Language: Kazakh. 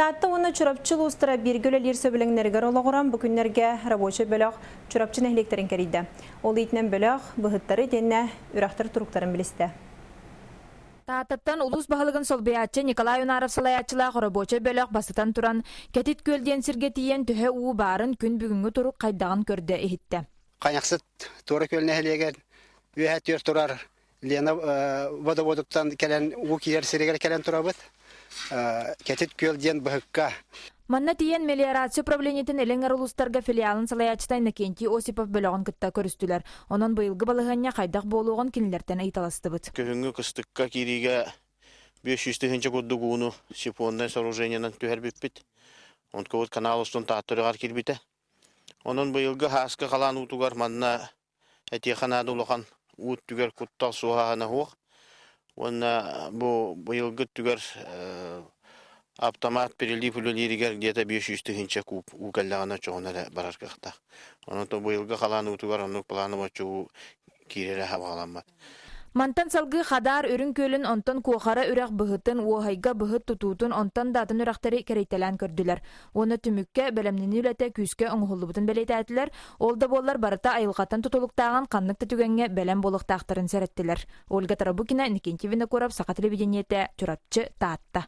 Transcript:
Таатта оны чурапчыл устара биргөлелер сөбіліңнергер олағыран бүкіннерге рабочий бөліқ чурапчын әхлектерін кәрейді. Ол етінен бөліқ бұғыттары денне үрақтыр тұруқтарын білісті. Тааттан улус бағылығын солбиятчы Николай Унаров салаятчылақ рабочий бөліқ басытан туран кәтит көлден сіргетиен түхе уы барын күн бүгінгі тұруq қайдағын көрді ehitті. Қайнақсыт тура көліне әлеген үйәттер тұрар Лена водоводуктан кәлен уы кейер сірегер кәлен тұрабыд. Кәтит көлден бұғыққа. Манна тиен мелиорация управлениетін элеңер улустарга филиалын салаячтай Накенти Осипов бөлігін кытта көрістілер. Онын бұйылғы балығанне қайдақ болуғын кенілерден айталасты бұд. Көхіңгі қыстыққа кереге 500-тігінші күддігуыны сипондай сооружениянан түхер біппіт. Он көбіт канал ұстын тааттырығар кербіті. Онын бұйылғы хасқы қалан ұтуғар манна әтеқанады ұлыған ұт түгер құттал суғағана хоқ. Онна бұйылғы түгер автомат перелив үлелерігер где-то 500-тігінші куб ұғаллағана чоғынары барар қықтақ. Онын бұйылғы қалан ұтуғар оның планы бачу керері хавағаламад. Мантан салгы хадар өрін көлін онтан куақара үрәқ бұғытын, уағайға бұғыт тұтуытын онтан датын үрәқтері керейтелән көрділер. Оны түмікке бәлемнені үләті күске оңғылыбытын бәлейті әтілер, олда болар барыта айылғатын тұтылықтағын қаннықты түгенге бәлем болықтақтырын сәреттілер. Ольга Тарабукина, Никентьевина Коров, Сақа телевидениеті, Чурапчы, Таатта.